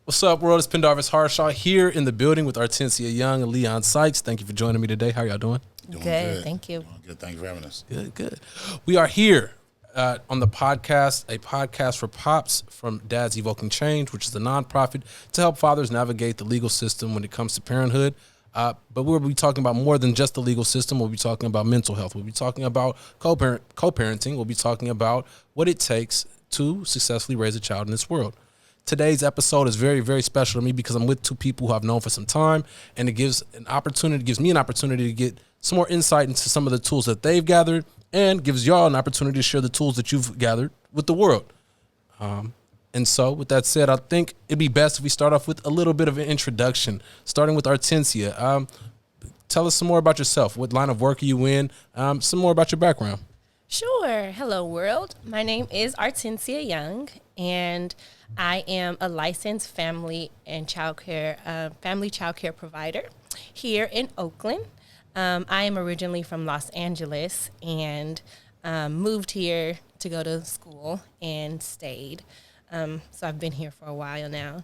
What's up, world? It's Pendarvis Harshaw here in the building with Artencia Young and Leon Sykes. Thank you for joining me today. How are y'all doing? Doing good. Thank you. Doing good. Thank you for having us. Good. We are here on the podcast, a podcast for pops from Dads Evoking Change, which is a nonprofit to help fathers navigate the legal system when it comes to parenthood. But we'll be talking about more than just the legal system. We'll be talking about mental health. We'll be talking about co-parenting. We'll be talking about what it takes to successfully raise a child in this world. Today's episode is very, very special to me because I'm with two people who I've known for some time, and it gives me an opportunity to get some more insight into some of the tools that they've gathered, and gives y'all an opportunity to share the tools that you've gathered with the world. And so, with that said, I think it'd be best if we start off with a little bit of an introduction, starting with Artencia. Tell us some more about yourself. What line of work are you in? Some more about your background. Sure. Hello, world. My name is Artencia Young, and I am a licensed family childcare provider here in Oakland. I am originally from Los Angeles and moved here to go to school and stayed. So I've been here for a while now.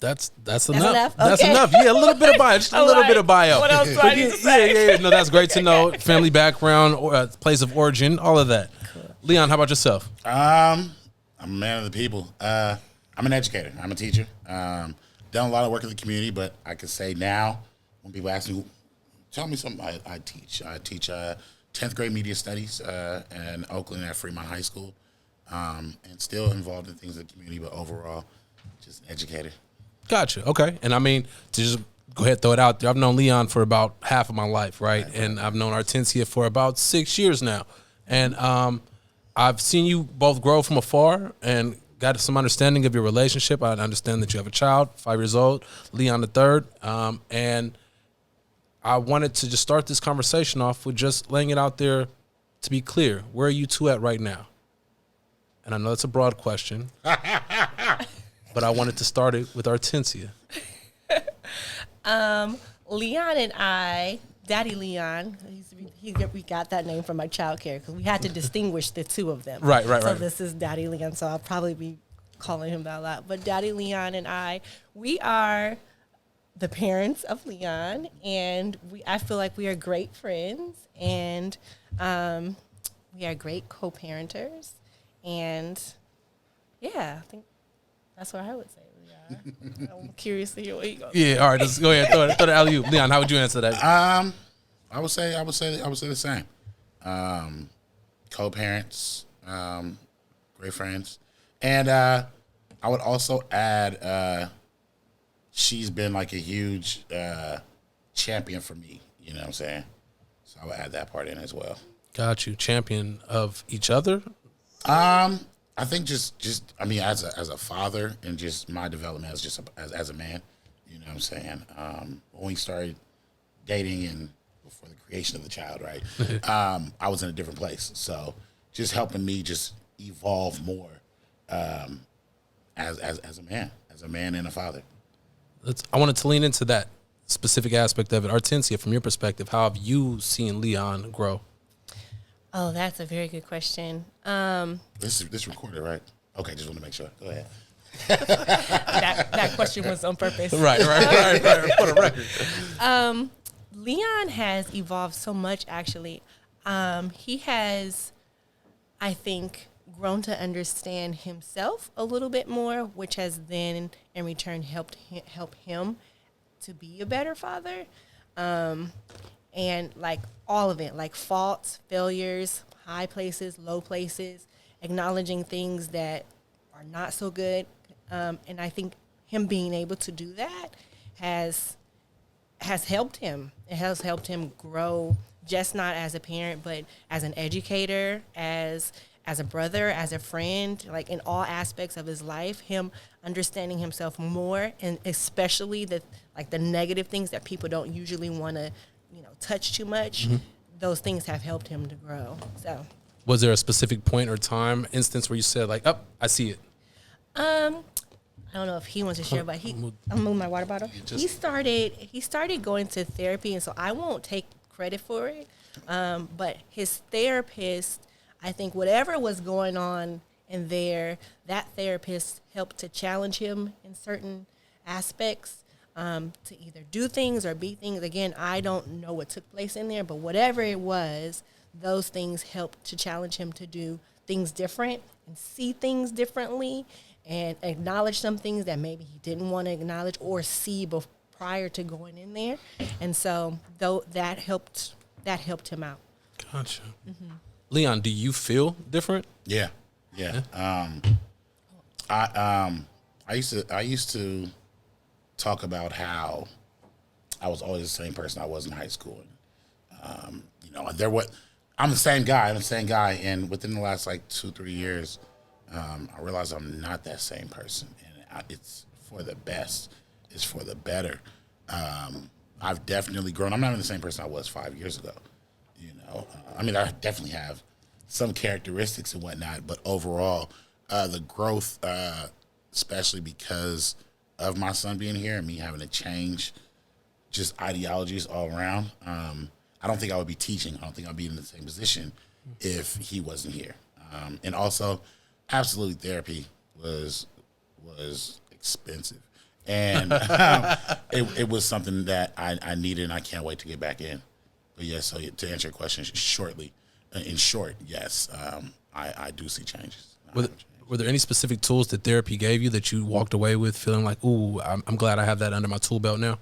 That's enough. enough? That's Okay. enough. Yeah, a little bit of bio. Just a little bit of bio. What else do I need to say? Yeah. No, that's great to know. Family background, place of origin, all of that. Cool. Leon, how about yourself? I'm a man of the people. I'm an educator. I'm a teacher. Done a lot of work in the community, but I can say now, when people ask me, tell me something, I teach. I teach 10th grade media studies in Oakland at Fremont High School, and still involved in things in the community, but overall, just an educator. Gotcha. Okay. And I mean, to just go ahead and throw it out there, I've known Leon for about half of my life, right? And I've known Artencia for about 6 years now. And I've seen you both grow from afar and got some understanding of your relationship. I understand that you have a child, 5 years old, Leon the third. And I wanted to just start this conversation off with just laying it out there to be clear. Where are you two at right now? And I know it's a broad question. But I wanted to start it with Artencia. Leon and I, Daddy Leon, we got that name from my child care because we had to distinguish the two of them. Right. So this is Daddy Leon, so I'll probably be calling him that a lot. But Daddy Leon and I, we are the parents of Leon, and I feel like we are great friends, and we are great co-parenters. And, yeah, I think that's what I would say. Yeah. I'm curious to hear what you go. Yeah, all right. Let's go ahead. Throw the alley-oop. Leon, how would you answer that? I would say the same. Co-parents, great friends, and I would also add she's been like a huge champion for me. You know what I'm saying? So I would add that part in as well. Got you. Champion of each other? I think just I mean, as a father and just my development as a man, you know what I'm saying? When we started dating and before the creation of the child, right? I was in a different place. So just helping me just evolve more as a man and a father. I wanted to lean into that specific aspect of it. Artencia, from your perspective, how have you seen Leon grow? Oh, that's a very good question. This recorded, right? Okay, just want to make sure. Go ahead. That question was on purpose. Right. For the record. Leon has evolved so much, actually. He has, I think, grown to understand himself a little bit more, which has then, in return, help him to be a better father. And like all of it, like faults, failures, high places, low places, acknowledging things that are not so good. And I think him being able to do that has helped him. It has helped him grow, just not as a parent, but as an educator, as a brother, as a friend, like in all aspects of his life, him understanding himself more, and especially the negative things that people don't usually want to touch too much. Mm-hmm. Those things have helped him to grow. So, was there a specific point or time, instance where you said like, "Oh, I see it"? I don't know if he wants to share, but I'm moving my water bottle. He started going to therapy, and so I won't take credit for it. But his therapist, I think, whatever was going on and that therapist helped to challenge him in certain aspects, to either do things or be things. Again, I don't know what took place in there, but whatever it was, those things helped to challenge him to do things different and see things differently and acknowledge some things that maybe he didn't want to acknowledge or see prior to going in there. And so though that helped him out. Gotcha. Leon, do you feel different? Yeah. I used to talk about how I was always the same person I was in high school. I'm the same guy. And within the last 2-3 years, I realized I'm not that same person, and it's for the best. It's for the better. I've definitely grown. I'm not even the same person I was 5 years ago. I definitely have some characteristics and whatnot, but overall, the growth, especially because of my son being here and me having to change just ideologies all around. I don't think I would be teaching. I don't think I'd be in the same position if he wasn't here. And also, absolutely, therapy was expensive, and it was something that I needed, and I can't wait to get back in. But yes, so to answer your question in short, yes, I do see changes. Were there any specific tools that therapy gave you that you walked away with feeling like, ooh, I'm glad I have that under my tool belt now?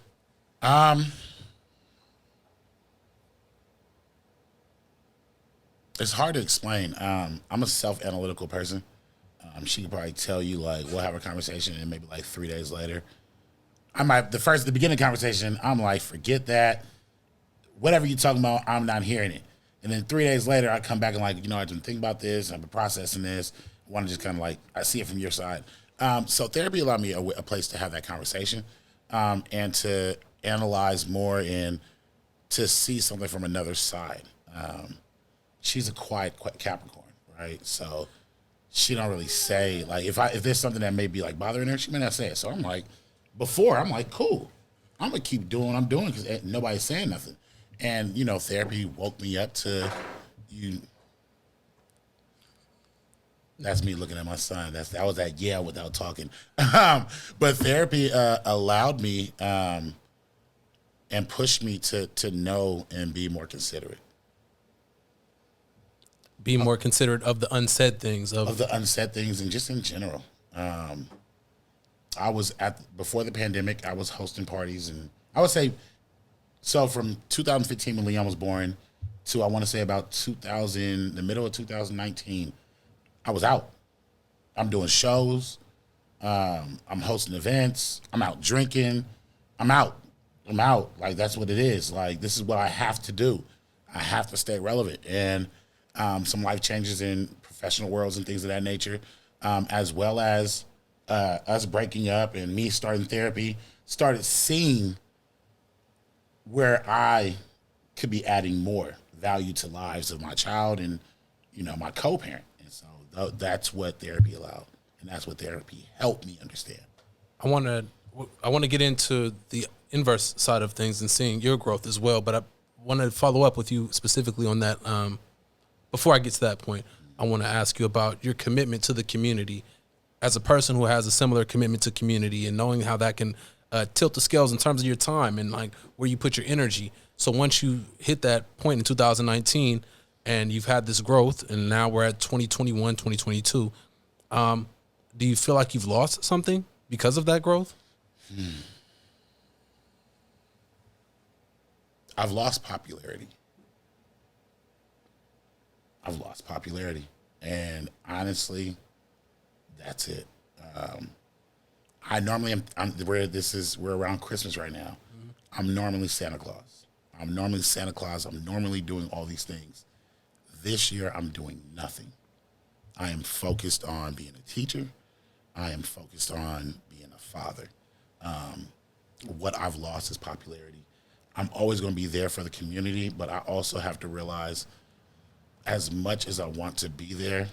It's hard to explain. I'm a self-analytical person. She could probably tell you, we'll have a conversation, and maybe 3 days later, the beginning of the conversation, I'm like, forget that. Whatever you're talking about, I'm not hearing it. And then 3 days later, I come back and I've been thinking about this, I've been processing this. I want to just kind of I see it from your side. So therapy allowed me a place to have that conversation, and to analyze more and to see something from another side. She's a quiet Capricorn, right? So she don't really say, if there's something that may be bothering her, she may not say it. So I'm cool. I'm going to keep doing what I'm doing because nobody's saying nothing. And, therapy woke me up to you. That's me looking at my son. That was that yeah without talking. But therapy allowed me and pushed me to know and be more considerate. Be more considerate of the unsaid things. Of the unsaid things and just in general. I was before the pandemic, I was hosting parties, and I would say, so from 2015 when Leon was born to I want to say about the middle of 2019, I was out. I'm doing shows. I'm hosting events. I'm out drinking. I'm out. That's what it is. This is what I have to do. I have to stay relevant. And some life changes in professional worlds and things of that nature, as well as us breaking up and me starting therapy, started seeing where I could be adding more value to lives of my child and, my co-parent. And so that's what therapy allowed, and that's what therapy helped me understand. I want to get into the inverse side of things and seeing your growth as well, but I want to follow up with you specifically on that. Before I get to that point, I want to ask you about your commitment to the community as a person who has a similar commitment to community, and knowing how that can tilt the scales in terms of your time and where you put your energy. So once you hit that point in 2019 and you've had this growth, and now we're at 2021, 2022, do you feel like you've lost something because of that growth? I've lost popularity. And honestly, that's it. I normally am. We're around Christmas right now. Mm-hmm. I'm normally Santa Claus. I'm normally doing all these things. This year, I'm doing nothing. I am focused on being a teacher. I am focused on being a father. What I've lost is popularity. I'm always going to be there for the community, but I also have to realize, as much as I want to be there,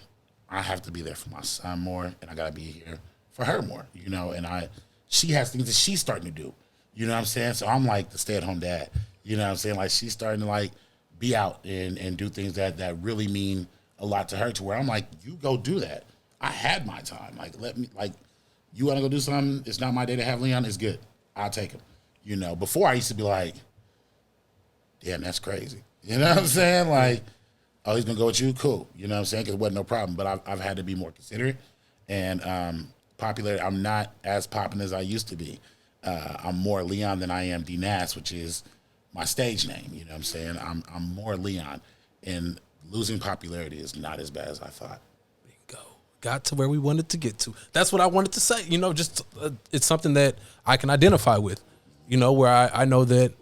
I have to be there for my son more, and I got to be here for her more, and she has things that she's starting to do, you know what I'm saying? So I'm like the stay-at-home dad, you know what I'm saying? She's starting to be out and do things that really mean a lot to her, to where I'm like, you go do that. I had my time. Like, let me, like, you want to go do something? It's not my day to have Leon. It's good. I'll take him. You know, before I used to be like, damn, that's crazy. You know what I'm saying? Like, oh, he's going to go with you? Cool. You know what I'm saying? Because it wasn't no problem. But I've had to be more considerate. And popular, I'm not as popping as I used to be. I'm more Leon than I am D-Nas, which is my stage name. You know what I'm saying? I'm more Leon. And losing popularity is not as bad as I thought. Bingo. Got to where we wanted to get to. That's what I wanted to say. You know, just it's something that I can identify with. You know, where I know that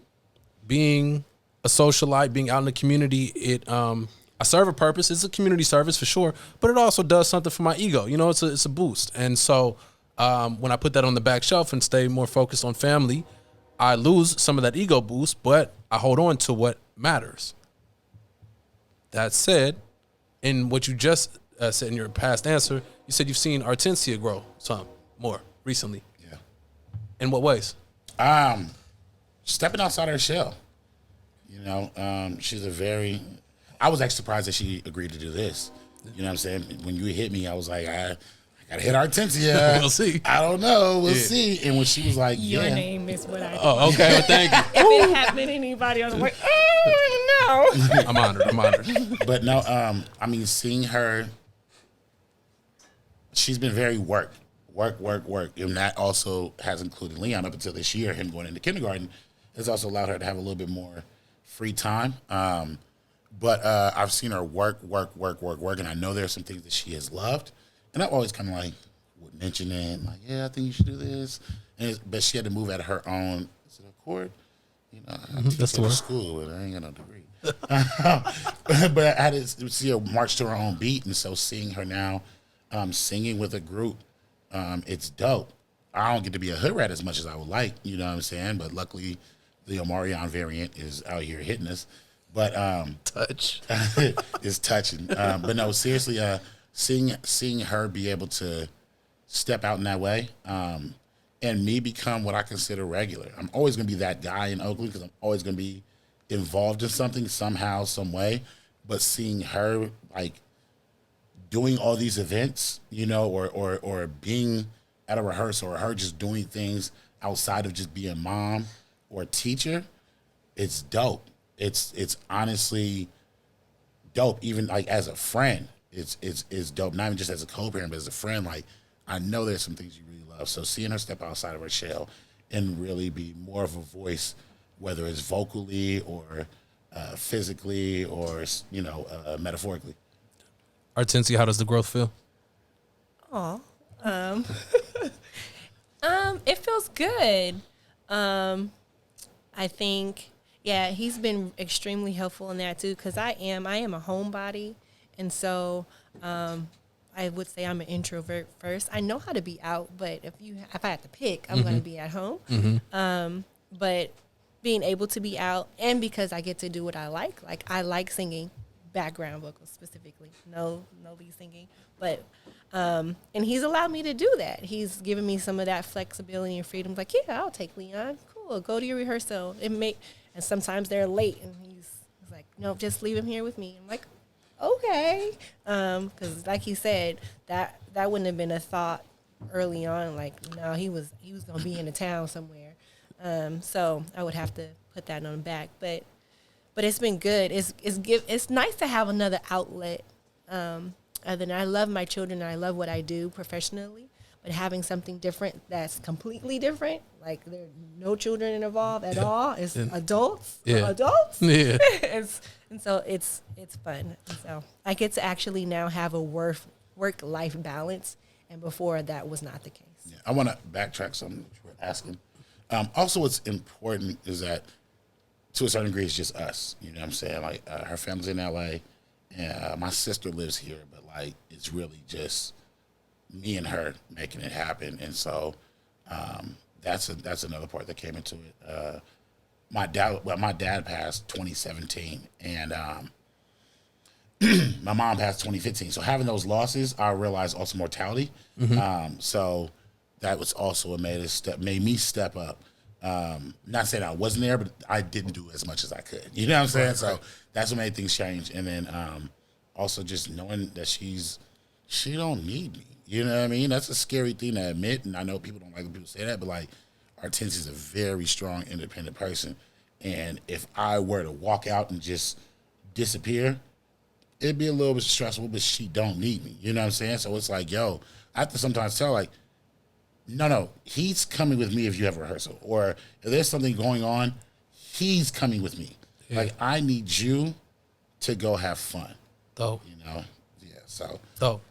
being a socialite, being out in the community, I serve a purpose. It's a community service for sure, but it also does something for my ego. You know, it's a boost. And so when I put that on the back shelf and stay more focused on family, I lose some of that ego boost, but I hold on to what matters. That said, in what you just said in your past answer, you said you've seen Artencia grow some more recently. Yeah. In what ways? Stepping outside her shell. You know, she's I was actually surprised that she agreed to do this. You know what I'm saying? When you hit me, I was like, I gotta hit Artencia. We'll see. I don't know. We'll see. And when she was like, Your name is what I do. Oh, okay. Well, thank you. If it happened to anybody, I was like, oh, no. I'm honored. But no, I mean, seeing her, she's been very work. And that also has included Leon up until this year. Him going into kindergarten has also allowed her to have a little bit more free time. But I've seen her work. And I know there are some things that she has loved. And I've always kind of like would mention it. Like, yeah, I think you should do this. But she had to move at her own. Is it accord? You know, I That's the to word. school, but I ain't got no degree. But I had to see her march to her own beat. And so seeing her now singing with a group, it's dope. I don't get to be a hood rat as much as I would like, you know what I'm saying? But luckily, the Omarion variant is out here hitting us. But Touch. it's touching. But no, seriously, seeing her be able to step out in that way, and me become what I consider regular. I'm always going to be that guy in Oakland because I'm always going to be involved in something somehow, some way. But seeing her like doing all these events, you know, or being at a rehearsal, or her just doing things outside of just being mom or teacher, it's dope. It's honestly dope. Even like as a friend, it's dope. Not even just as a co-parent, but as a friend. Like, I know there's some things you really love. So seeing her step outside of her shell and really be more of a voice, whether it's vocally or physically or, you know, metaphorically. Artencia, how does the growth feel? Oh, it feels good. I think, yeah, he's been extremely helpful in that too, because I am a homebody, and so I would say I'm an introvert first. I know how to be out, but if I have to pick, I'm going to be at home. But being able to be out, and because I get to do what I like I like singing, background vocals specifically, no lead singing, but and he's allowed me to do that. He's given me some of that flexibility and freedom. Like, yeah, I'll take Leon. Cool, go to your rehearsal. And sometimes they're late, and he's like, no, just leave him here with me. I'm like, okay, because like he said, that wouldn't have been a thought early on. Like, no, he was gonna be in a town somewhere. So I would have to put that on the back, but it's been good. It's nice to have another outlet. Other than I love my children and I love what I do professionally, but having something different that's completely different, like there are no children involved at all. It's adults. Yeah. Adults. Yeah. And so it's fun. And so I get to actually now have a work-life balance, and before that was not the case. Yeah, I want to backtrack something that you were asking. Also, what's important is that, to a certain degree, it's just us. You know what I'm saying? Like, her family's in L.A., and my sister lives here, but, like, it's really just me and her making it happen. And so that's another part that came into it. My dad passed 2017, and my mom passed 2015. So having those losses, I realized also mortality. So that was also what made me step up. Not saying I wasn't there, but I didn't do as much as I could. You know what I'm saying? Right. So that's what made things change. And then also just knowing that she's she don't need me. You know what I mean? That's a scary thing to admit, and I know people don't like when people say that, but like, Hortensia is a very strong, independent person, and if I were to walk out and just disappear, it'd be a little bit stressful, but she don't need me. You know what I'm saying? So it's like, yo, I have to sometimes tell, like, no, he's coming with me if you have a rehearsal, or if there's something going on, he's coming with me. Yeah. Like, I need you to go have fun. Dope. You know? Yeah, so. Dope.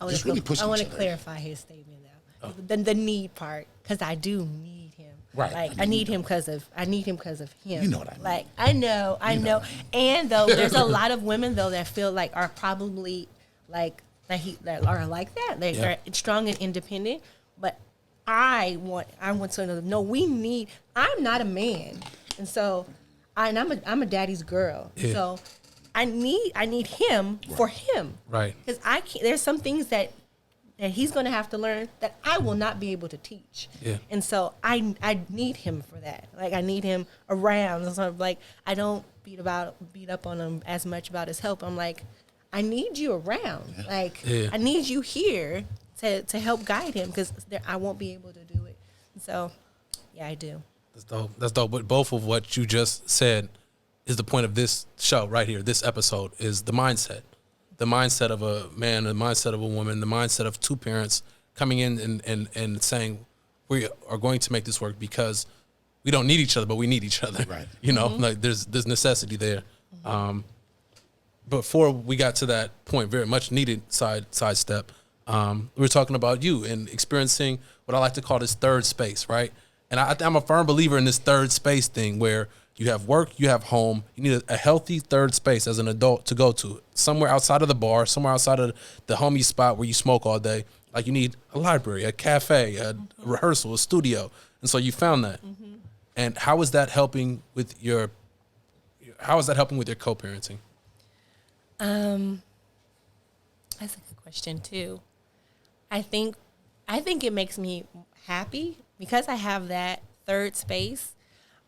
Just really push each other. I want to clarify his statement, though. The need part, because I do need him. Right. Like, I need him because of him. You know what I mean. Like, I know. And, though, there's a lot of women, though, that feel like are probably, like, that are like that. They're strong and independent, but I want to know, I'm not a man. And so, I'm a daddy's girl. Yeah. So, I need him for him. Right. Because there's some things that he's going to have to learn that I will not be able to teach. Yeah. And so, I need him for that. Like, I need him around. And so, like, I don't beat up on him as much about his help. I'm like, I need you around. Yeah. Like, I need you here to help guide him, because I won't be able to do it. And so, yeah, I do. That's dope. But both of what you just said is the point of this show right here. This episode is the mindset. The mindset of a man, the mindset of a woman, the mindset of two parents coming in and saying, we are going to make this work because we don't need each other, but we need each other. Right. You know, like there's necessity there. Before we got to that point, very much needed sidestep, we were talking about you and experiencing what I like to call this third space, right? And I'm a firm believer in this third space thing, where you have work, you have home. You need a healthy third space as an adult to go to, somewhere outside of the bar, somewhere outside of the homie spot where you smoke all day. Like, you need a library, a cafe, a rehearsal, a studio. And so you found that. Mm-hmm. And how is that helping with your co-parenting? That's a good question too. I think it makes me happy because I have that third space.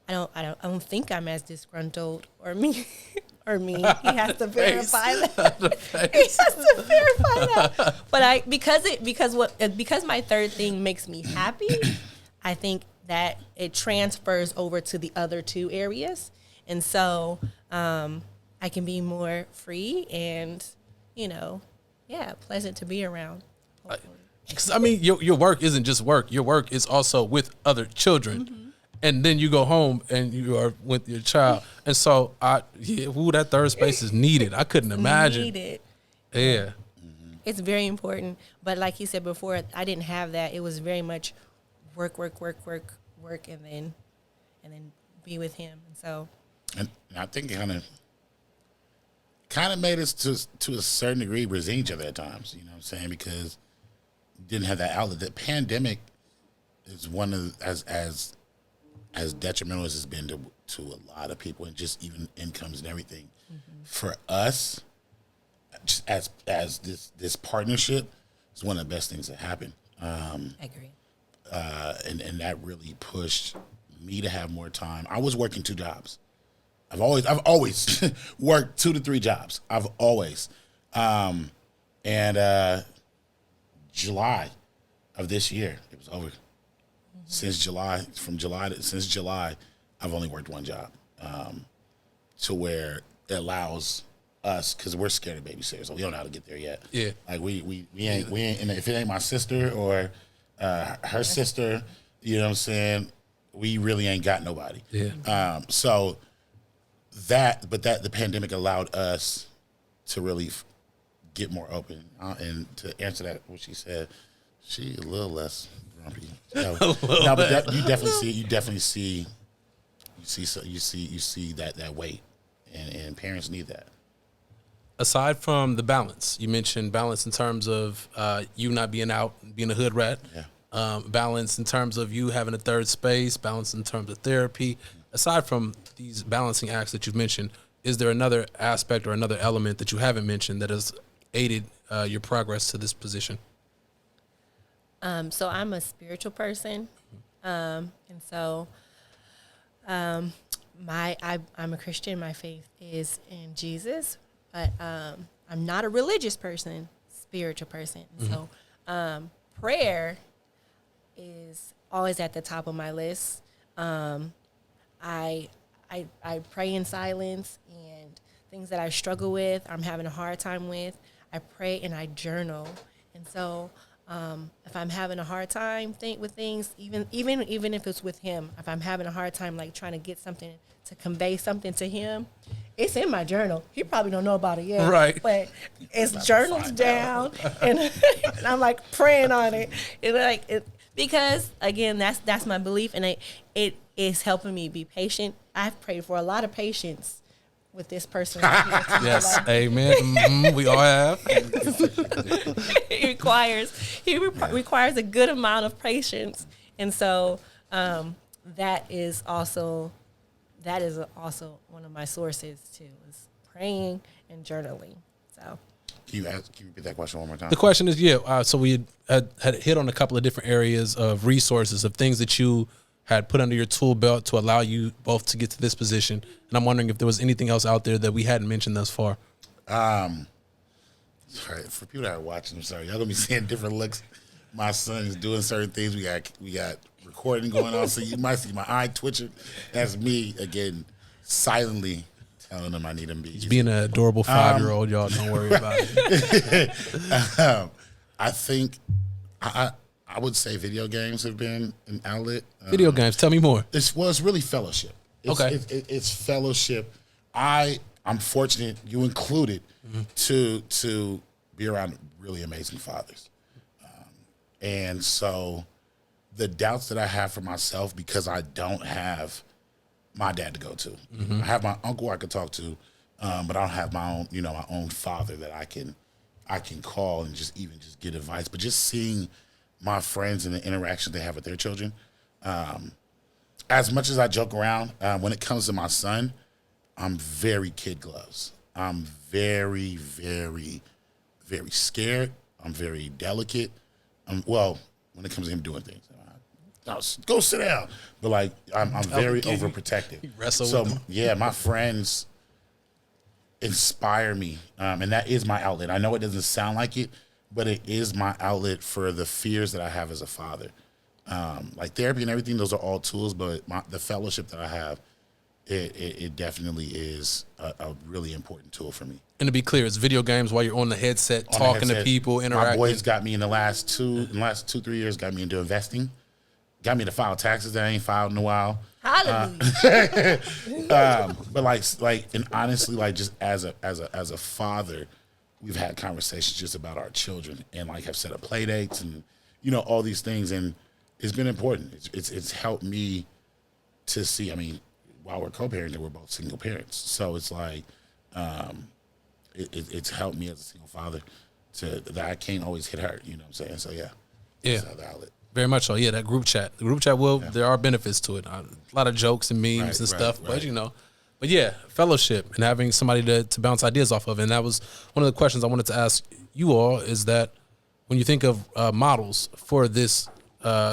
I don't think I'm as disgruntled or me. He has to verify that. He has to verify that. But because my third thing makes me happy, I think that it transfers over to the other two areas, and so I can be more free and, pleasant to be around. Because I mean, your work isn't just work. Your work is also with other children. Mm-hmm. And then you go home and you are with your child. And so, that third space is needed. I couldn't imagine. Needed. Yeah. It's very important. But like you said before, I didn't have that. It was very much work, and then be with him. And so. And I think it kind of made us to a certain degree resent each other at times. You know what I'm saying? Because we didn't have that outlet. The pandemic is one of as detrimental as it's been to a lot of people, and just even incomes and everything. Mm-hmm. For us, just as this partnership is one of the best things that happened. I agree. And that really pushed me to have more time. I was working 2 jobs. I've always worked 2 to 3 jobs. I've always. July of this year, it was over. Since July, I've only worked 1 job, to where it allows us, because we're scared of babysitters, so we don't know how to get there yet. Yeah, like we ain't, and if it ain't my sister or her sister, you know what I'm saying, we really ain't got nobody. Yeah. So the pandemic allowed us to really get more open, and to answer that, what she said, she a little less. But you definitely see that weight, and parents need that. Aside from the balance, you mentioned balance in terms of you not being out, being a hood rat. Yeah. Balance in terms of you having a third space. Balance in terms of therapy. Aside from these balancing acts that you've mentioned, is there another aspect or another element that you haven't mentioned that has aided your progress to this position? So I'm a spiritual person, and so I'm a Christian. My faith is in Jesus, but I'm not a religious person. spiritual person. So prayer is always at the top of my list. I pray in silence, and things that I struggle with, I'm having a hard time with, I pray and I journal. And so if I'm having a hard time with things, even if it's with him, if I'm having a hard time like trying to get something to convey something to him, it's in my journal. He probably don't know about it yet, right? But it's journaled down, and I'm like praying on it, because again, that's my belief, and it is helping me be patient. I've prayed for a lot of patience with this person. Yes, amen. Mm-hmm. We all have. He requires a good amount of patience, and so that is also one of my sources too, is praying and journaling. So, Can you repeat that question one more time? The question is, so we had hit on a couple of different areas of resources, of things that you had put under your tool belt to allow you both to get to this position. And I'm wondering if there was anything else out there that we hadn't mentioned thus far. Sorry, for people that are watching, I'm sorry, y'all gonna be seeing different looks. My son is doing certain things. We got recording going on, so you might see my eye twitching. That's me again, silently telling him I need him to be. He's being an adorable 5-year-old, y'all. Don't worry about it. I think I would say video games have been an outlet. Video games. Tell me more. It's really fellowship. It's fellowship. I'm fortunate, you included, to be around really amazing fathers. And so the doubts that I have for myself, because I don't have my dad to go to. I have my uncle I could talk to, but I don't have my own father that I can call and just get advice. But just seeing my friends and the interaction they have with their children, as much as I joke around, when it comes to my son, I'm very kid gloves. I'm very, very, very scared. I'm very delicate. When it comes to him doing things, go sit down. But I'm very overprotective. Wrestle with him. Yeah, my friends inspire me, and that is my outlet. I know it doesn't sound like it, but it is my outlet for the fears that I have as a father. Like therapy and everything, those are all tools, but the fellowship that I have, it definitely is a really important tool for me. And to be clear, it's video games while you're on the headset, talking to people, interacting. My boys got me in the last 2-3 years, got me into investing. Got me to file taxes that I ain't filed in a while. Hallelujah. But and honestly, just as a father, we've had conversations just about our children and have set up play dates and all these things, and it's been important. It's helped me to see. I mean, while we're co-parenting, we're both single parents, so it's it's helped me as a single father that I can't always hit her. You know what I'm saying? So yeah. The outlet. Very much so. Yeah, that group chat. The group chat there are benefits to it. A lot of jokes and memes and stuff, but But yeah, fellowship and having somebody to bounce ideas off of. And that was one of the questions I wanted to ask you all, is that when you think of models for this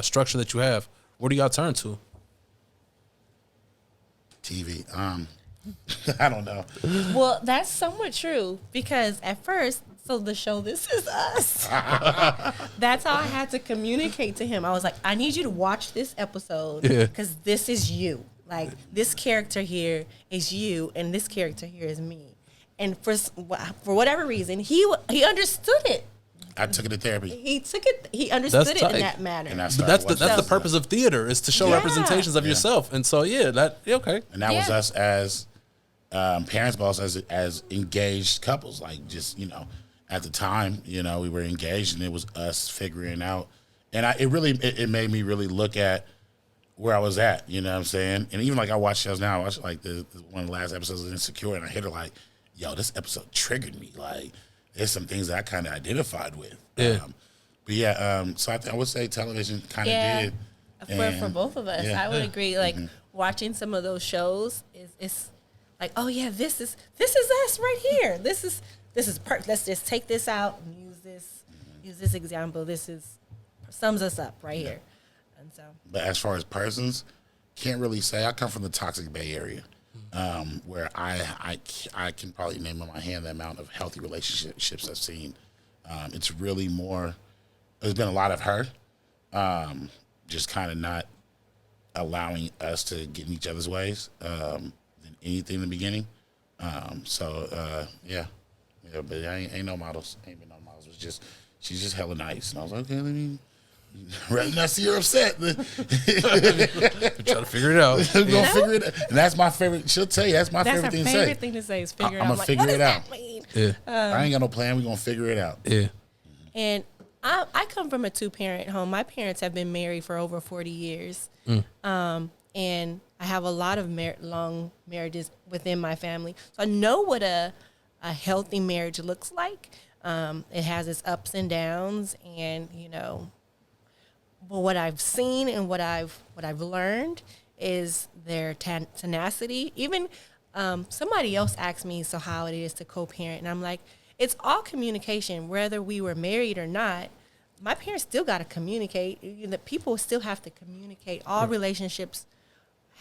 structure that you have, where do y'all turn to? TV. I don't know. Well, that's somewhat true, because at first, the show This Is Us, that's how I had to communicate to him. I was like, I need you to watch this episode because this is you. This character here is you, and this character here is me. And for whatever reason, he understood it. I took it to therapy. He took it. He understood it in that manner. And that's the purpose of theater, is to show representations of yourself. And so okay. And that was us as parents, but also as engaged couples. At the time, we were engaged, and it was us figuring out. And it made me really look at where I was at. You know what I'm saying? And even I watch shows now. I watched the one of the last episodes of Insecure, and I hit her yo, this episode triggered me. There's some things that I kind of identified with. So I would say television kind of did. For both of us, I would agree. Watching some of those shows is oh yeah, this is us right here. This is let's just take this out and use this example. This sums us up right here. And so, but as far as persons, can't really say. I come from the toxic Bay Area, where I can probably name on my hand the amount of healthy relationships I've seen It's really more. There's been a lot of her, just kind of not allowing us to get in each other's ways than anything in the beginning. Yeah, but ain't no models. Ain't been no models. It's just she's just hella nice, and I was like, okay, let me. Rather than I see her upset, Try to figure it out. We're gonna figure it out, and that's my favorite. She'll tell you that's my favorite thing to say. Favorite thing to say is figure it out. I'm gonna figure it out. Yeah. I ain't got no plan. We're gonna figure it out. Yeah. And I come from a 2-parent home. My parents have been married for over 40 years. And I have a lot of long marriages within my family. So I know what a healthy marriage looks like. It has its ups and downs, and but what I've seen and what I've learned is their tenacity. Even somebody else asked me, so how it is to co-parent, and I'm like, it's all communication. Whether we were married or not, my parents still got to communicate. People still have to communicate. All relationships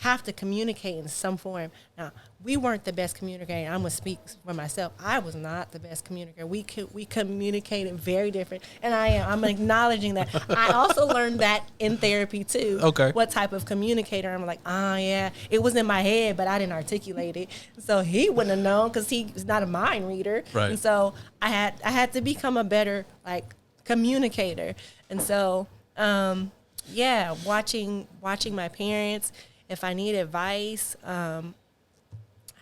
have to communicate in some form. Now, we weren't the best communicator. I'm going to speak for myself. I was not the best communicator. We communicated very different, and I'm acknowledging that. I also learned that in therapy, too. Okay. What type of communicator. I'm like, yeah, it was in my head, but I didn't articulate it. So he wouldn't have known because he's not a mind reader. Right. And so I had to become a better, communicator. And so, watching my parents. If I need advice, I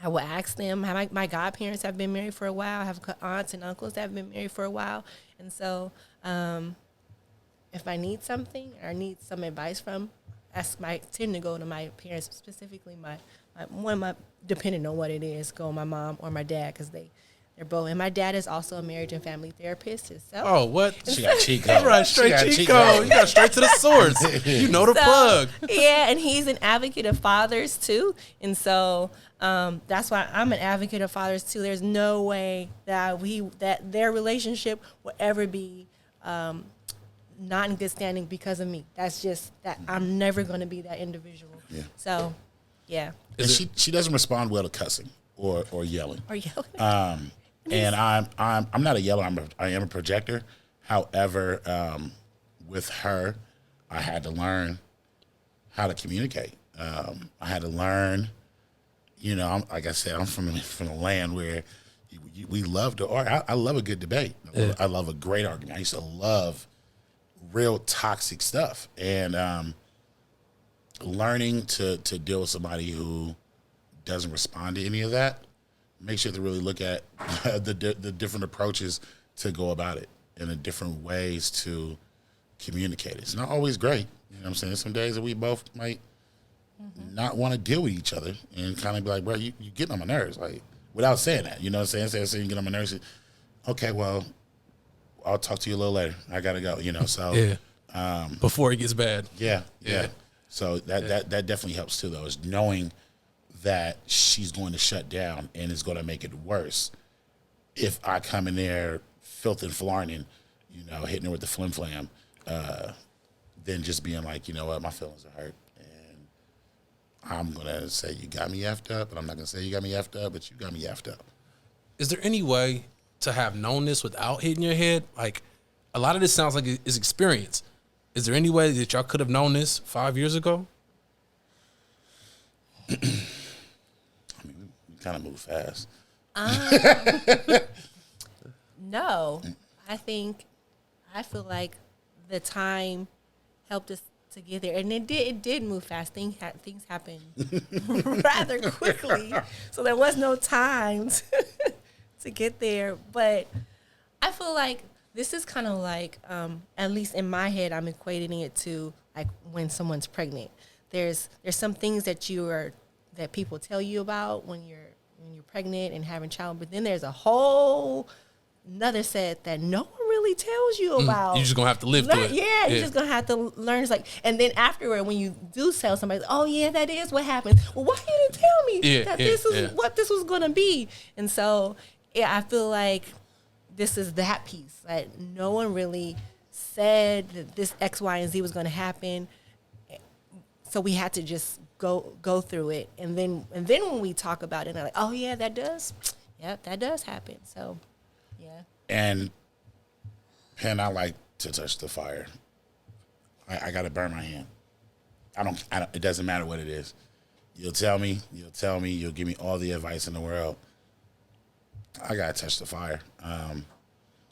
will ask them. My godparents have been married for a while. I have aunts and uncles that have been married for a while. And so if I need something or need some advice from, I tend to go to my parents, specifically depending on what it is, go my mom or my dad, because they're both. And my dad is also a marriage and family therapist himself. Oh, what? She got cheat code. Right, straight cheat code. You got straight to the source. You know the plug. Yeah, and he's an advocate of fathers too, and so that's why I'm an advocate of fathers too. There's no way that their relationship will ever be not in good standing because of me. That's just that I'm never going to be that individual. Yeah. So, yeah. And she doesn't respond well to cussing or yelling. Or yelling. And I'm not a yeller. I am a projector. However, with her, I had to learn how to communicate. I had to learn, like I said, I'm from the land where we love to argue. I love a good debate. Yeah. I love a great argument. I used to love real toxic stuff. And learning to deal with somebody who doesn't respond to any of that, make sure to really look at the different approaches to go about it and the different ways to communicate. It's not always great. You know what I'm saying? Some days that we both might not want to deal with each other and kind of be like, bro, you getting on my nerves. Like, without saying that, you know what I'm saying? Saying you get on my nerves. Okay, well, I'll talk to you a little later. I got to go, so. Yeah. Before it gets bad. Yeah. So that definitely helps too, though, is knowing that she's going to shut down and is going to make it worse if I come in there filth and flarning, hitting her with the flim flam, then just being like, you know what, my feelings are hurt. And I'm going to say you got me effed up, but I'm not going to say you got me effed up, but you got me effed up. Is there any way to have known this without hitting your head? Like, a lot of this sounds like it's experience. Is there any way that y'all could have known this 5 years ago? Kind of move fast. No, I feel like the time helped us to get there, and it did move fast. Things happened rather quickly, so there was no time to get there. But I feel like this is kind of like, at least in my head, I'm equating it to like when someone's pregnant. There's some things that people tell you about when you're pregnant and having child, but then there's a whole another set that no one really tells you about. You're just gonna have to live through it. Yeah, you're just gonna have to learn. It's like, and then afterward, when you do tell somebody, oh yeah, that is what happened. Well, why you didn't tell me that this is what this was gonna be? And so, yeah, I feel like this is that piece. Like, no one really said that this X, Y, and Z was gonna happen. So we had to just go through it, and then when we talk about it, I'm like, oh yeah, that does happen. So, yeah. And Pen, I like to touch the fire. I got to burn my hand. I don't. It doesn't matter what it is. You'll tell me. You'll give me all the advice in the world. I got to touch the fire.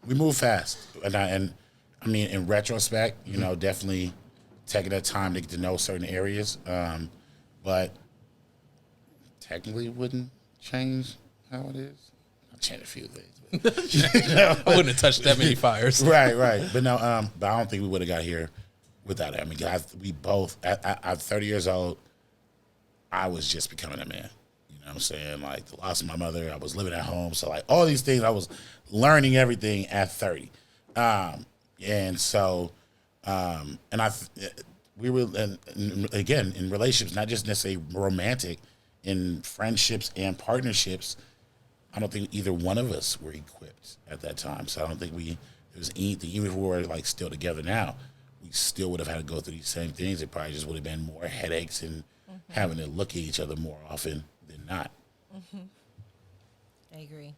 We move fast. And I mean, in retrospect, definitely taking that time to get to know certain areas. But technically it wouldn't change how it is. I'll change a few things. But, I wouldn't have touched that many fires. Right. But no, but I don't think we would have got here without it. I mean, guys, we both, at 30 years old, I was just becoming a man. You know what I'm saying? Like, the loss of my mother, I was living at home. So, like, all these things, I was learning everything at 30. And so, we were, and again, in relationships, not just necessarily romantic, in friendships and partnerships, I don't think either one of us were equipped at that time. So I don't think there was anything, even if we were like still together now, we still would have had to go through these same things. It probably just would have been more headaches and having to look at each other more often than not. I agree.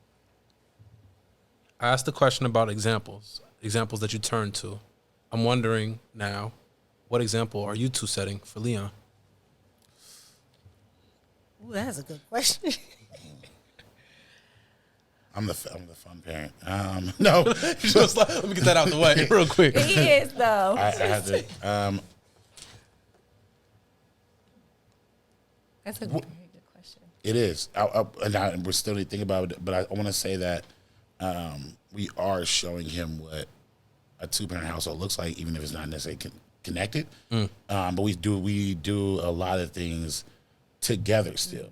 I asked the question about examples that you turn to. I'm wondering now, what example are you two setting for Leon? Ooh, that's a good question. I'm the fun parent. No, Just let me get that out the way real quick. He is, though. I had to. That's a very good question. It is, and we're still thinking about it. But I want to say that we are showing him what a 2-parent household looks like, even if it's not necessarily connected. But we do a lot of things together still.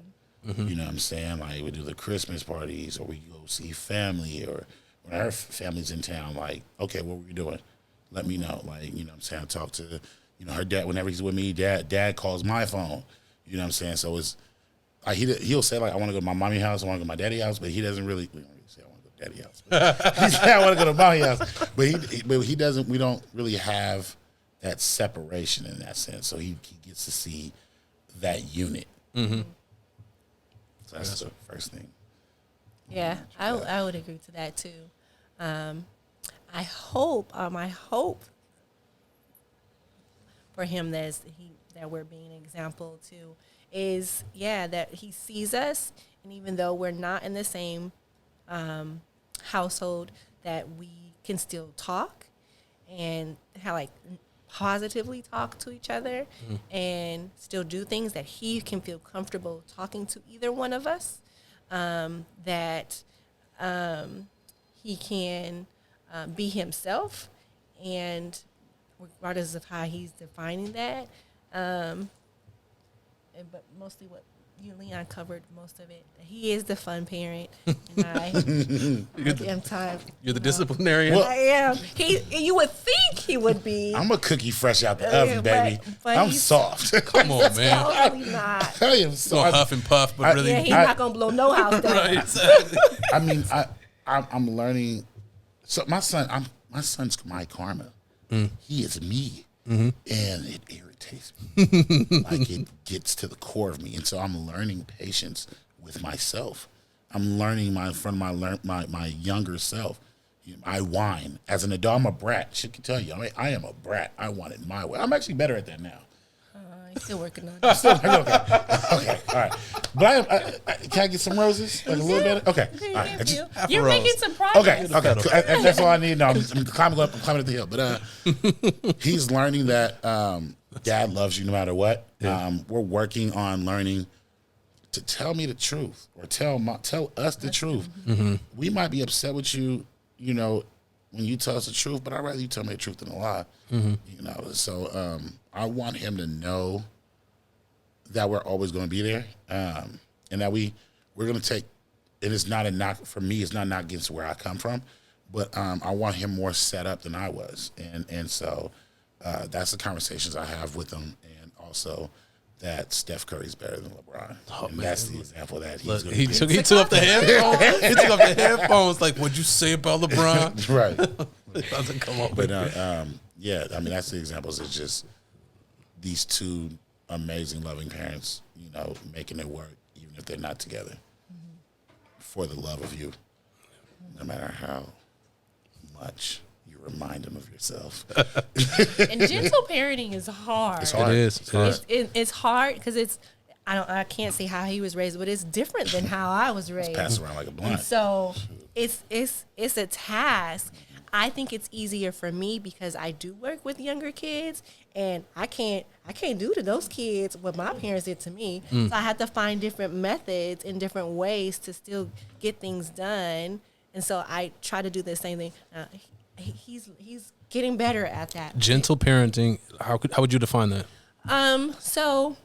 You know what I'm saying? Like, we do the Christmas parties, or we go see family, or when our family's in town, like, okay, what were you doing? Let me know. Like, you know what I'm saying? I talk to, her dad, whenever he's with me, dad calls my phone. You know what I'm saying? So it's, like, he'll say, like, I want to go to my mommy house, I want to go to my daddy house, but he doesn't really say, I want to go to daddy house. But he said, I want to go to mommy house. But he doesn't, we don't really have that separation in that sense. So he gets to see that unit. So that's the first thing. Yeah, I would agree to that too. I hope for him that we're being an example too is that he sees us, and even though we're not in the same household, that we can still talk and positively talk to each other and still do things that he can feel comfortable talking to either one of us, that he can be himself, and regardless of how he's defining that, but mostly what you, Leon, covered most of it. He is the fun parent, and I am time. You're the disciplinarian. Well, I am. You would think he would be. I'm a cookie fresh out the oven, baby. but I'm he's soft. Come on, man. Totally not. I am Gonna soft. huff and puff, but really, Yeah, he's not gonna blow no house down. right? Exactly. I mean, I'm learning. So my son's my karma. He is me, and it irritates me. Like, it gets to the core of me, and so I'm learning patience with myself. I'm learning my younger self. I whine as an adult. I'm a brat. She can tell you. I am a brat. I want it my way. I'm actually better at that now. He's still working on it. Okay, all right. But can I get some roses? Like a little bit? Okay. All right. You're rose. making some progress. Okay. That's all I need. No, I'm climbing up the hill. But he's learning that dad loves you no matter what. We're working on learning to tell me the truth, or tell us the truth. We might be upset with you, when you tell us the truth, but I'd rather you tell me the truth than a lie. So I want him to know that we're always going to be there, and that we're going to take. And it's not a knock for me. It's not a knock against where I come from, but I want him more set up than I was, and so that's the conversations I have with him, and also that Steph Curry's better than LeBron. And that's the example that he's going to He took up the headphones. He took up the headphones. Like, what'd you say about LeBron? Right. It doesn't come up. But that's the examples. It's just these two amazing, loving parents, making it work, even if they're not together, for the love of you, no matter how much you remind him of yourself. And gentle parenting is hard. It's hard. It is. It's hard. It's hard because I can't say how he was raised, but it's different than how I was raised. Pass around like a blunt. And so it's a task. I think it's easier for me because I do work with younger kids, and I can't do to those kids what my parents did to me. So I have to find different methods and different ways to still get things done. And so I try to do the same thing. He's getting better at that. Gentle parenting. How would you define that? So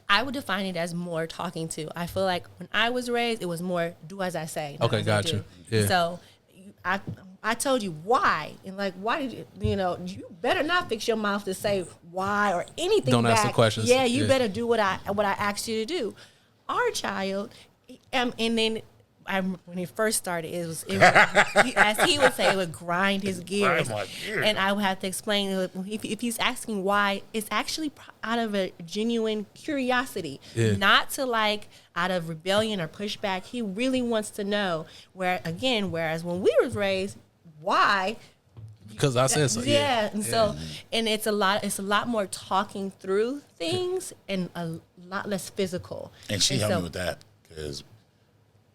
I would define it as more talking to. I feel like when I was raised, it was more do as I say. Okay, gotcha. Yeah. So I told you why, and like, why did you better not fix your mouth to say why or anything. Don't back. ask the questions. Yeah, you better do what I asked you to do. Our child, and then when he first started, as he would say, it would grind his gears. And I would have to explain, if he's asking why, it's actually out of a genuine curiosity, not to out of rebellion or pushback. He really wants to know. Whereas when we was raised, why? Because I said so. Yeah, and so, and it's a lot more talking through things and a lot less physical. And she helped me with that because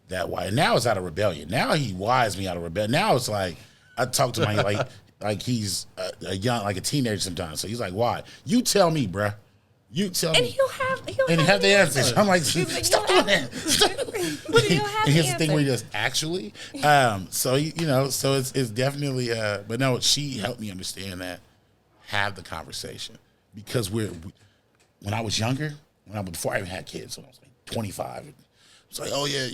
that why. And now it's out of rebellion. Now he wise me out of rebellion. Now it's like I talk to my like he's a young, like a teenager sometimes. So he's like, "Why? You tell me, bruh. You tell me." And he'll have the answers. I'm like, stop doing that. And here's the thing where he does actually. So so it's definitely. But no, she helped me understand that. Have the conversation because when I was younger, before I even had kids, when I was like 25, it's like, oh yeah,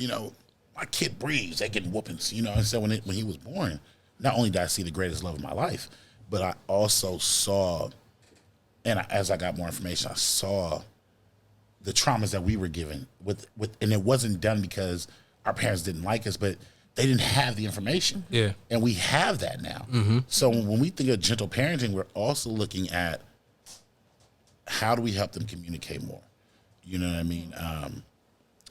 my kid breathes, they getting whoopings, And so when he was born, not only did I see the greatest love of my life, but I also saw, and as I got more information, I saw the traumas that we were given with, and it wasn't done because our parents didn't like us, but they didn't have the information. Yeah. And we have that now. Mm-hmm. So when we think of gentle parenting, we're also looking at how do we help them communicate more? You know what I mean?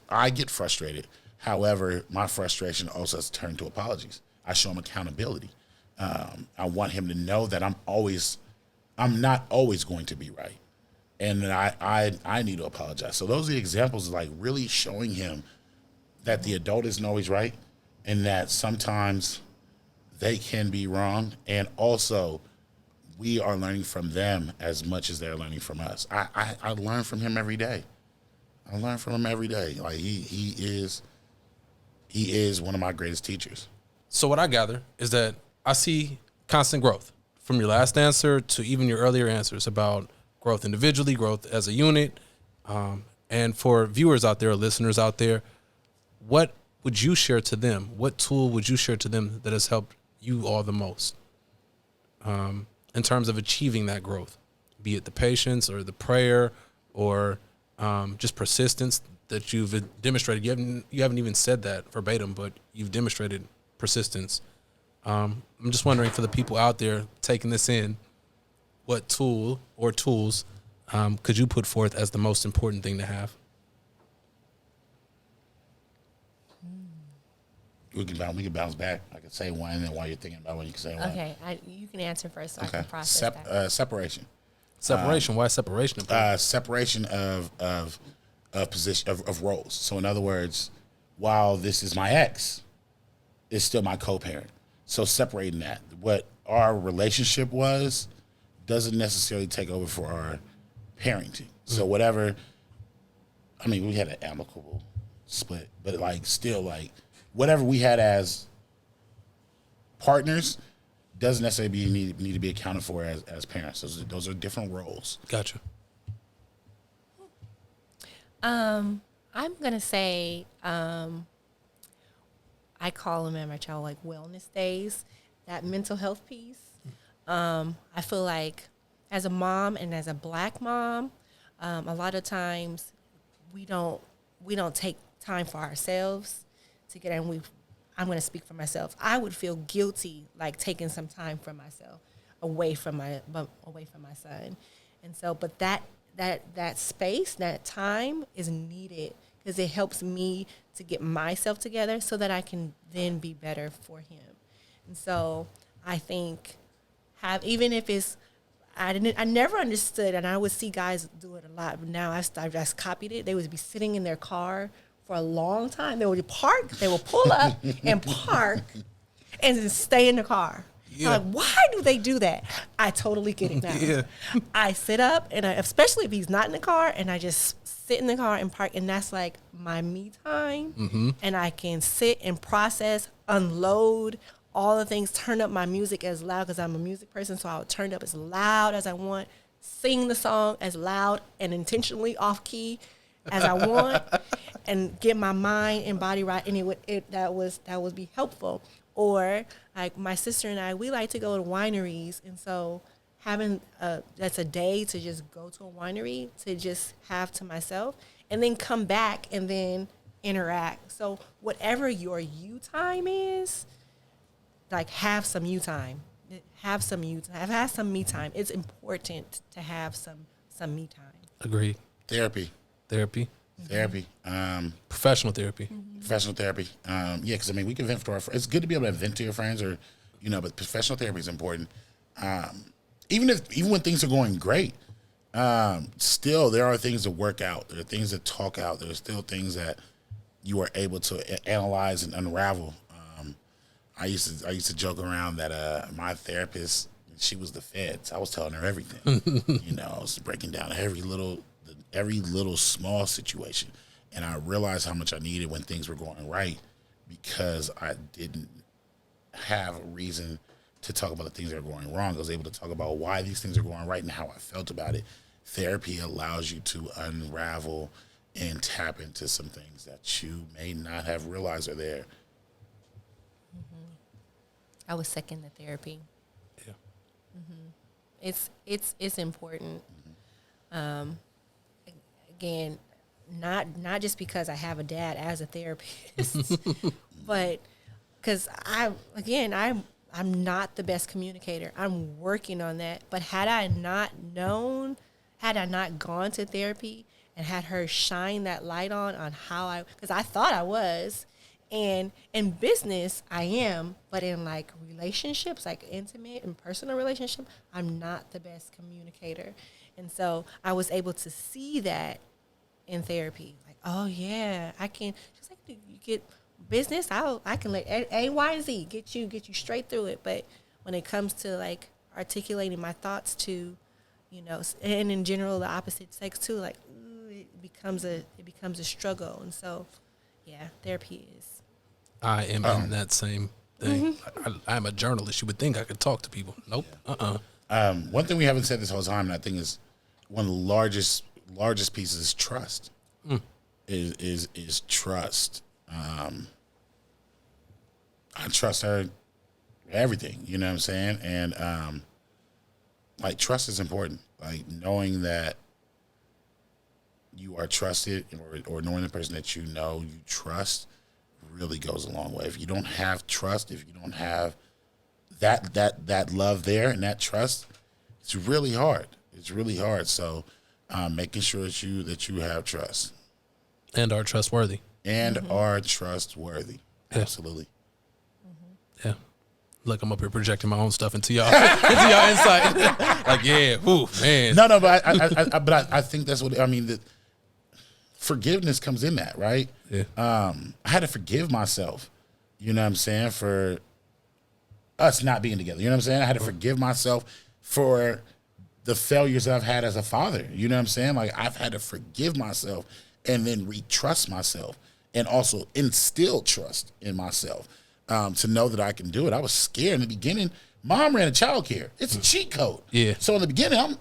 I get frustrated. However, my frustration also has turned to apologies. I show him accountability. I want him to know that I'm not always going to be right. And that I need to apologize. So those are the examples of really showing him that the adult isn't always right and that sometimes they can be wrong. And also we are learning from them as much as they're learning from us. I learn from him every day. Like he is one of my greatest teachers. So what I gather is that I see constant growth from your last answer to even your earlier answers about growth individually, growth as a unit. And for viewers out there, or listeners out there, what would you share to them? What tool would you share to them that has helped you all the most in terms of achieving that growth? Be it the patience or the prayer or just persistence that you've demonstrated. You haven't even said that verbatim, but you've demonstrated persistence. I'm just wondering, for the people out there taking this in, what tool or tools could you put forth as the most important thing to have? We can bounce back. I can say one, and then while you're thinking about one, you can say one. Okay, you can answer first so I can process that. Separation. Separation. Why separation? Separation of position of roles. So in other words, while this is my ex, it's still my co-parent. So separating that, what our relationship was, doesn't necessarily take over for our parenting. So whatever, we had an amicable split, but still whatever we had as partners doesn't necessarily need to be accounted for as parents. Those are different roles. Gotcha. I'm gonna say I call them at my child wellness days, that mental health piece. I feel like as a mom and as a Black mom, a lot of times we don't take time for ourselves to get in. I'm going to speak for myself. I would feel guilty taking some time for myself away from my son, and so but that space, that time is needed because it helps me to get myself together so that I can then be better for him. And so I think have, even if it's, I never understood, and I would see guys do it a lot, but now I just copied it. They would be sitting in their car for a long time. They would pull up and park and then stay in the car. Yeah. I'm like, why do they do that? I totally get it now. Yeah. I sit up, and especially if he's not in the car, and I just sit in the car and park, and that's like my me time. And I can sit and process, unload all the things, turn up my music as loud, because I'm a music person, so I'll turn it up as loud as I want, sing the song as loud and intentionally off key as I want, and get my mind and body right, and that would be helpful. Or like my sister and I, we like to go to wineries, and so having that's a day to just go to a winery to just have to myself, and then come back and then interact. So whatever your you time is, like have some you time. Have some me time. It's important to have some me time. Agreed. Therapy. Professional therapy. Professional therapy. Yeah, because I mean, we can vent to our friends. It's good to be able to vent to your friends, or but professional therapy is important. Even when things are going great, still there are things to work out. There are things to talk out. There are still things that you are able to analyze and unravel. I used to joke around that my therapist, she was the feds. I was telling her everything. I was breaking down every little small situation, and I realized how much I needed when things were going right, because I didn't have a reason to talk about the things that are going wrong. I was able to talk about why these things are going right and how I felt about it. Therapy allows you to unravel and tap into some things that you may not have realized are there. I would second the therapy. Yeah. It's important. Again, not just because I have a dad as a therapist, but because I'm not the best communicator. I'm working on that. But had I not gone to therapy and had her shine that light on how because I thought I was. And in business, I am, but in like relationships, like intimate and personal relationship, I'm not the best communicator. And so I was able to see that in therapy. Like, oh yeah, I can. Just like you get business, I can let A, Y, and Z get you straight through it. But when it comes to like articulating my thoughts to, and in general the opposite sex too, like it becomes a struggle. And so, yeah, therapy is. I am in that same thing. I'm a journalist. You would think I could talk to people. Nope. One thing we haven't said this whole time, and I think is one of the largest pieces is trust. Is trust. I trust her everything. You know what I'm saying? And like trust is important. Like knowing that you are trusted, or knowing the person that you trust, really goes a long way. If you don't have trust, if you don't have that love there and that trust, it's really hard. So making sure that you have trust and are trustworthy. Absolutely. Yeah. Look, I'm up here projecting my own stuff into y'all insight. Like, yeah, ooh, man. No, but I think that's what I mean. Forgiveness comes in that, right? Yeah. I had to forgive myself, you know what I'm saying, for us not being together. You know what I'm saying? I had to forgive myself for the failures that I've had as a father. You know what I'm saying? Like I've had to forgive myself and then retrust myself, and also instill trust in myself to know that I can do it. I was scared in the beginning. Mom ran a child care. It's a cheat code. Yeah. So in the beginning,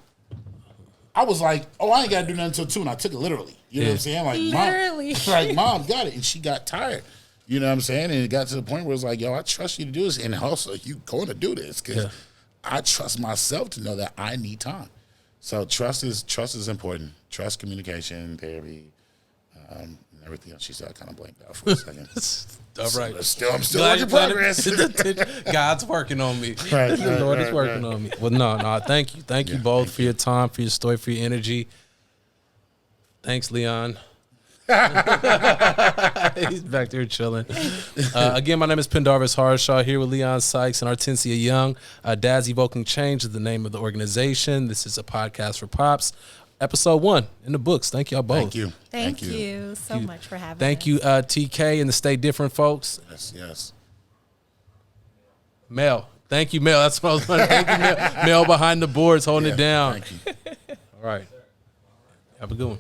I was like, oh, I ain't got to do nothing until 2, and I took it literally. You know what I'm saying? Like, literally. Mom got it, and she got tired. You know what I'm saying? And it got to the point where it's like, yo, I trust you to do this, and also you going to do this because I trust myself to know that I need time. So trust is important. Trust, communication, therapy, and everything else. She said I kind of blanked out for a second. All right. I'm still working progress. God's working on me. Right, the Lord is working on me. Well, no, thank you. Thank you both for your time, for your story, for your energy. Thanks, Leon. He's back there chilling. Again, my name is Pendarvis Harshaw, here with Leon Sykes and Artencia Young. Dads Evoking Change is the name of the organization. This is a podcast for pops. Episode 1 in the books. Thank y'all both. Thank you. Thank you so much for having us. Thank you, TK and the Stay Different folks. Yes. Mel. Thank you, Mel. That's what I was wondering. Thank you, Mel. Mel behind the boards holding it down. Thank you. All right. Have a good one.